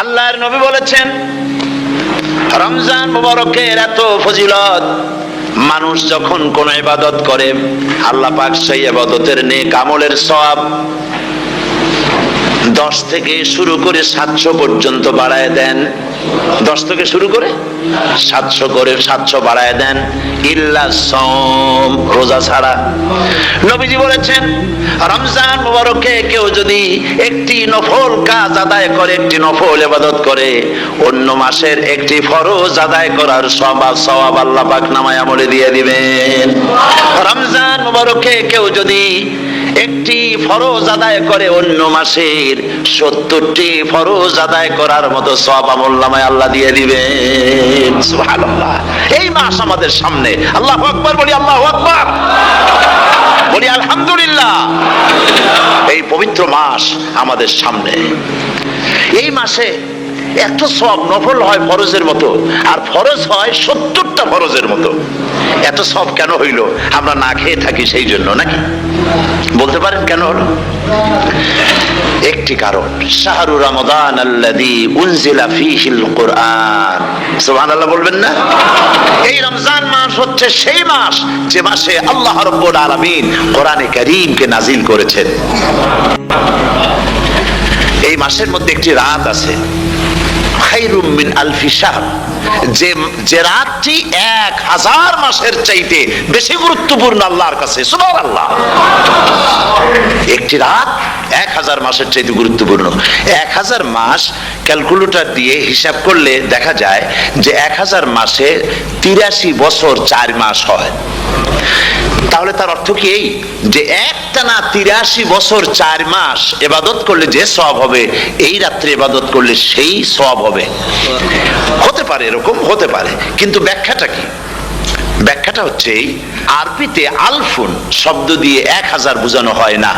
আল্লাহর নবী বলেছেন রমজান মুবারকের এত ফজিলত, মানুষ যখন কোন ইবাদত করে আল্লাহ পাক সেই ইবাদতের নেক আমলের সওয়াব 10 থেকে শুরু করে 700 পর্যন্ত বাড়ায় দেন। 10 থেকে শুরু করে 700 বাড়ায় দেন, ইল্লা সাওম, রোজা ছাড়া। নবীজি বলেছেন রমজান মুবারকে কেউ যদি একটি নফল কাজ আদায় করে, একটি নফল ইবাদত করে, অন্য মাসের একটি ফরজ আদায় করার সওয়াব আল্লাহ পাক নামায় আমলে দিয়ে দিবেন। রমজান মুবারকে কেউ যদি একটি ফরজ আদায় করে, অন্য মাসের 70টি ফরজ আদায় করার মতো সওয়াব আমলনামায় আল্লাহ দিয়ে দিবেন। সুবহানাল্লাহ। এই মাস আমাদের সামনে, আল্লাহু আকবার বলি, আল্লাহু আকবার বলি, আলহামদুলিল্লাহ। এই পবিত্র মাস আমাদের সামনে। এই মাসে এত সওয়াব, নফল হয় ফরজের মতো আর ফরজ হয় 70টা ফরজের মতো। এত সওয়াব কেন হইল? আমরা না খেয়ে থাকি সেই জন্য নাকি? বলতে পারেন কেন হলো? একটি কারণ, শাহরু রমাদান আল্লাযী উনজিলা ফীহিল কুরআন। সুবহানাল্লাহ বলবেন না? এই রমজান মাস হচ্ছে সেই মাস যে মাসে আল্লাহ রাব্বুল আলামিন কোরআনে কারীমকে নাজিল করেছেন। এই মাসের মধ্যে একটি রাত আছে খায়রুম মিন আলফি শাহর, যে রাতটি 1000 মাসের চাইতে বেশি গুরুত্বপূর্ণ আল্লাহর কাছে। সুবহানাল্লাহ। একটি রাত 1000 মাসের চাইতে গুরুত্বপূর্ণ। 1000 মাস ক্যালকুলেটর দিয়ে হিসাব করলে দেখা যায় যে 1000 মাসে 83 বছর 4 মাস হয়। তাহলে তার অর্থ কি এই যে একটানা 83 বছর 4 মাস ইবাদত করলে যে সওয়াব হবে, এই রাত্রে ইবাদত করলে সেই সওয়াব হবে? হতে পারে, এরকম হতে পারে, কিন্তু ব্যাখ্যাটা কি? ব্যাখ্যাটা হচ্ছে আরবিতে আলফুন শব্দ দিয়ে 1000 বোঝানো হয় না।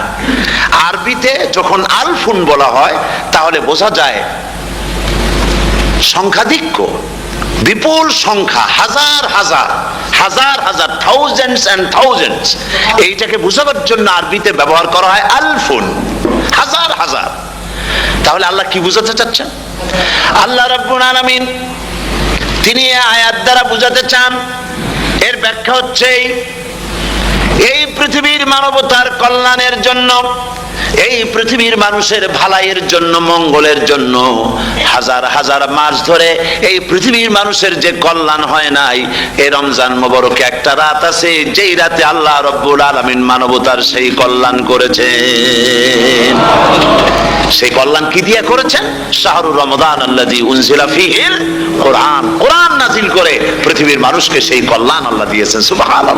আরবিতে যখন আলফুন বলা হয় তাহলে বোঝা যায় সংখ্যাধিক্য, বিপুল সংখ্যা, হাজার হাজার হাজার হাজার, থাউজেন্ডস এন্ড থাউজেন্ডস। এইটাকে বোঝাবার জন্য আরবিতে ব্যবহার করা হয় আলফুন, হাজার হাজার। তাহলে আল্লাহ কি বুঝাতে চাচ্ছেন? আল্লাহ রাব্বুল আলামিন তিনি আয়াত দ্বারা বুঝাতে চান, এর ব্যাখ্যা হচ্ছে এই পৃথিবীর মানবতার কল্যাণের জন্য, এই পৃথিবীর মানুষের ভালাইয়ের জন্য, মঙ্গলের জন্য হাজার হাজার মাস ধরে এই পৃথিবীর মানুষের যে কল্যাণ হয় নাই, এই রমজান মুবারকে একটা রাত আছে যেই রাতে আল্লাহ রাব্বুল আলামিন মানবতার সেই কল্যাণ করেছেন। সেই কল্যাণ কি দিয়ে করেছেন? শাহরু রমাদান আল্লাযী উনজিলা ফীহিল কুরআন, কোরআন নাজিল করে পৃথিবীর মানুষকে সেই কল্যাণ আল্লাহ দিয়েছেন। সুবহানাল্লাহ।